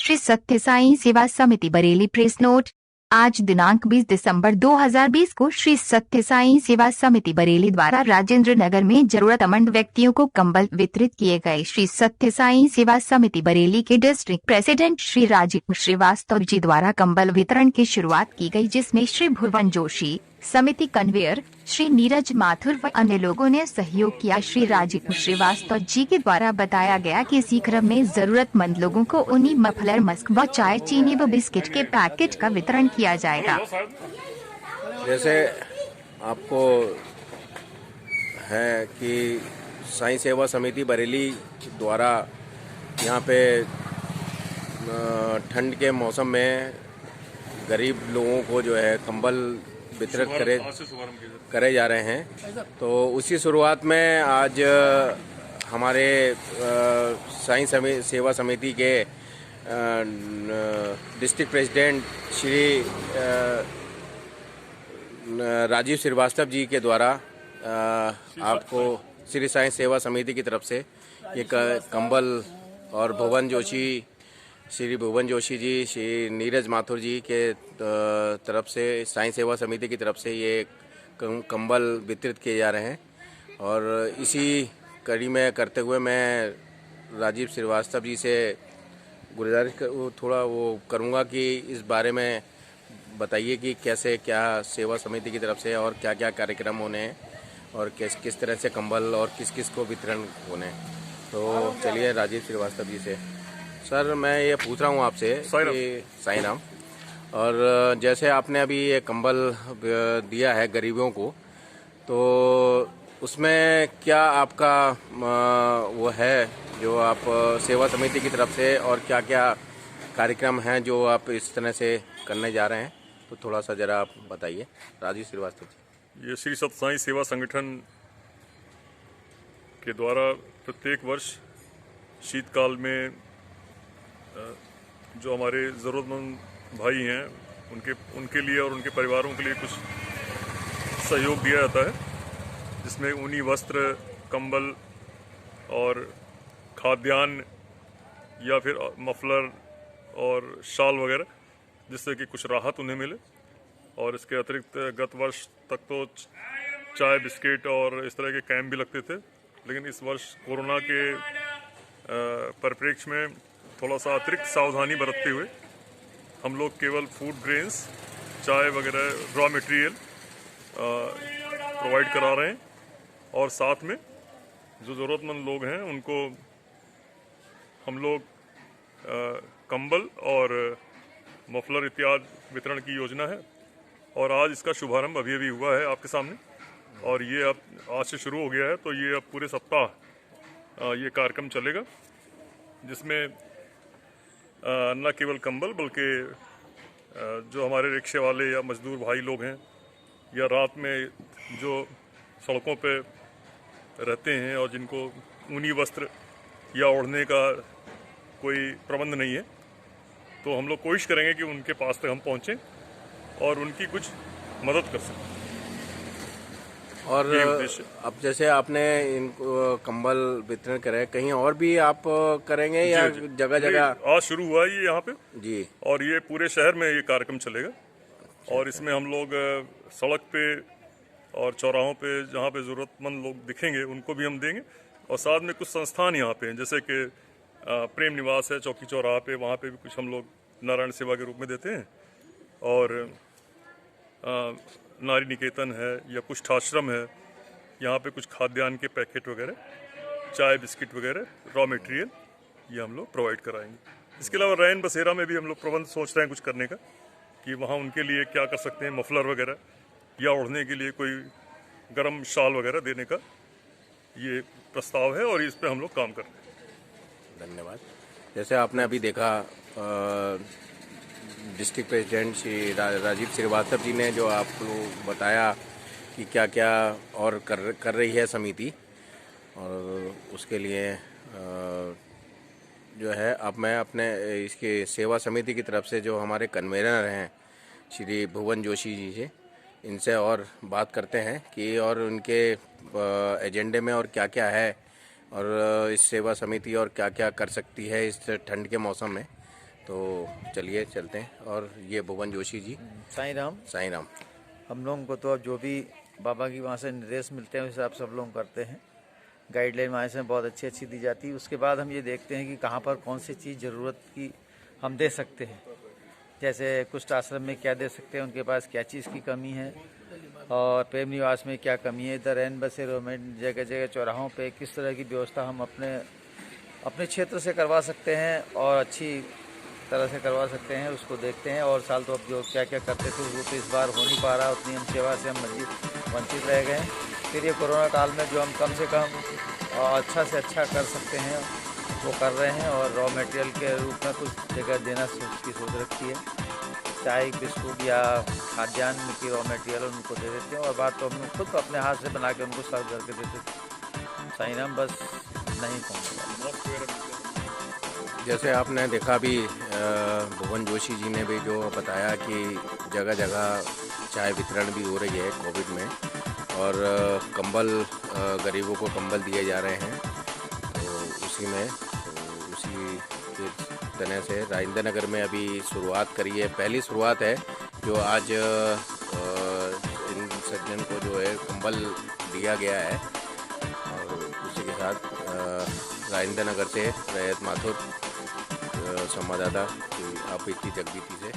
श्री सत्य साई सेवा समिति बरेली। Press note. आज दिनांक 20 दिसंबर 2020 को श्री सत्य साई सेवा समिति बरेली द्वारा राजेंद्र नगर में जरूरतमंद व्यक्तियों को कंबल वितरित किए गए। श्री सत्य साई सेवा समिति बरेली के डिस्ट्रिक्ट प्रेसिडेंट श्री राजीव श्रीवास्तव जी द्वारा कंबल वितरण की शुरुआत की गई, जिसमें श्री भुवन जोशी, समिति कन्वेयर श्री नीरज माथुर व अन्य लोगों ने सहयोग किया। श्री राजीव श्रीवास्तव जी के द्वारा बताया गया कि इसी क्रम में जरूरतमंद लोगों को ऊनी मफलर, मस्क व चाय, चीनी व बिस्किट के पैकेट का वितरण किया जाएगा। जैसे आपको है कि साईं सेवा समिति बरेली द्वारा यहाँ पे ठंड के मौसम में गरीब लोगों को जो है कंबल वितरित करे जा रहे हैं, तो उसी शुरुआत में आज हमारे साईं सेवा समिति के डिस्ट्रिक्ट प्रेसिडेंट श्री राजीव श्रीवास्तव जी के द्वारा आपको श्री साईं सेवा समिति की तरफ से ये कंबल और भुवन जोशी, श्री भुवन जोशी जी, श्री नीरज माथुर जी के तरफ से साईं सेवा समिति की तरफ से ये कंबल वितरित किए जा रहे हैं। और इसी कड़ी में करते हुए मैं राजीव श्रीवास्तव जी से गुजारिश थोड़ा वो करूँगा कि इस बारे में बताइए कि कैसे क्या सेवा समिति की तरफ से और क्या क्या कार्यक्रम होने हैं और किस तरह से कंबल और किस किस को वितरण होने हैं। तो चलिए राजीव श्रीवास्तव जी से। सर, मैं ये पूछ रहा हूँ आपसे कि साईं राम, और जैसे आपने अभी ये कंबल दिया है गरीबों को, तो उसमें क्या आपका वो है जो आप सेवा समिति की तरफ से, और क्या क्या कार्यक्रम हैं जो आप इस तरह से करने जा रहे हैं, तो थोड़ा सा ज़रा आप बताइए। राजीव श्रीवास्तव जी। ये श्री सत्य साई सेवा संगठन के द्वारा प्रत्येक वर्ष शीतकाल में जो हमारे ज़रूरतमंद भाई हैं उनके लिए और उनके परिवारों के लिए कुछ सहयोग दिया जाता है, जिसमें ऊनी वस्त्र, कंबल और खाद्यान्न या फिर मफलर और शाल वगैरह, जिससे कि कुछ राहत उन्हें मिले। और इसके अतिरिक्त गत वर्ष तक तो चाय, बिस्किट और इस तरह के कैंप भी लगते थे, लेकिन इस वर्ष कोरोना के परिप्रेक्ष्य में थोड़ा सा अतिरिक्त सावधानी बरतते हुए हम लोग केवल फूड ग्रेन्स, चाय वगैरह, रॉ मटेरियल प्रोवाइड करा रहे हैं, और साथ में जो ज़रूरतमंद लोग हैं उनको हम लोग कंबल और मफलर इत्यादि वितरण की योजना है। और आज इसका शुभारंभ अभी हुआ है आपके सामने, और ये अब आज से शुरू हो गया है, तो ये अब पूरे सप्ताह ये कार्यक्रम चलेगा, जिसमें न केवल कंबल बल्कि जो हमारे रिक्शे वाले या मजदूर भाई लोग हैं या रात में जो सड़कों पे रहते हैं और जिनको ऊनी वस्त्र या ओढ़ने का कोई प्रबंध नहीं है, तो हम लोग कोशिश करेंगे कि उनके पास तक हम पहुँचें और उनकी कुछ मदद कर सकें। और अब जैसे आपने इनको कंबल वितरण करे, कहीं और भी आप करेंगे या जगह जगह? आज शुरू हुआ ये यहाँ पे जी, और ये पूरे शहर में ये कार्यक्रम चलेगा। और इसमें हम लोग सड़क पे और चौराहों पे जहाँ पे ज़रूरतमंद लोग दिखेंगे उनको भी हम देंगे, और साथ में कुछ संस्थान यहाँ पे हैं, जैसे कि प्रेम निवास है चौकी चौराहा पे, वहाँ पे भी कुछ हम लोग नारायण सेवा के रूप में देते हैं। और नारी निकेतन है या कुछ आश्रम है, यहाँ पे कुछ खाद्यान्न के पैकेट वगैरह, चाय, बिस्किट वगैरह, रॉ मटेरियल ये हम लोग प्रोवाइड कराएंगे। इसके अलावा रैन बसेरा में भी हम लोग प्रबंध सोच रहे हैं कुछ करने का, कि वहाँ उनके लिए क्या कर सकते हैं, मफलर वगैरह या ओढ़ने के लिए कोई गर्म शाल वगैरह देने का ये प्रस्ताव है, और इस पर हम लोग काम कर रहे हैं। धन्यवाद। जैसे आपने अभी देखा डिस्ट्रिक्ट प्रेसिडेंट श्री राजीव श्रीवास्तव जी ने जो आपको बताया कि क्या क्या और कर रही है समिति, और उसके लिए जो है अब मैं अपने इसके सेवा समिति की तरफ से जो हमारे कन्वीनर हैं श्री भुवन जोशी जी से, इनसे और बात करते हैं कि और उनके एजेंडे में और क्या क्या है, और इस सेवा समिति और क्या क्या कर सकती है इस ठंड के मौसम में। तो चलिए चलते हैं। और ये भुवन जोशी जी, साईं राम। साईं राम। हम लोगों को तो अब जो भी बाबा की वहाँ से निर्देश मिलते हैं उस हिसाब से सब लोग करते हैं। गाइडलाइन वहाँ से बहुत अच्छी अच्छी दी जाती है। उसके बाद हम ये देखते हैं कि कहाँ पर कौन सी चीज़ ज़रूरत की हम दे सकते हैं। जैसे कुष्ठ आश्रम में क्या दे सकते हैं, उनके पास क्या चीज़ की कमी है, और प्रेम निवास में क्या कमी है, इधर रैन बसेरों में जगह जगह चौराहों पे किस तरह की व्यवस्था हम अपने क्षेत्र से करवा सकते हैं और अच्छी तरह से करवा सकते हैं, उसको देखते हैं। और साल तो अब जो क्या क्या करते थे वो तो इस बार हो नहीं पा रहा, उतनी हम सेवा से हम वंचित रह गए। फिर ये कोरोना काल में जो हम कम से कम और अच्छा से अच्छा कर सकते हैं वो कर रहे हैं। और रॉ मटेरियल के रूप में कुछ जगह देना की सोच रखी है। चाय बिस्कुट या खाद्यान्न की रॉ मटेरियल उनको दे देते हैं, और बात तो हम लोग खुद अपने हाथ से बना के उनको सर्व करके देते थे। साईं राम बस नहीं पहुँचा। जैसे आपने देखा अभी भुवन जोशी जी ने भी जो बताया कि जगह जगह चाय वितरण भी हो रही है कोविड में, और कंबल गरीबों को कंबल दिए जा रहे हैं। तो उसी के तरह से राजेंद्र नगर में अभी शुरुआत करी है, पहली शुरुआत है जो आज इन सज्जन को जो है कंबल दिया गया है। और उसी के साथ राजेंद्र नगर से रैयत माथुर संवाददाता आप बीती जगबीती से।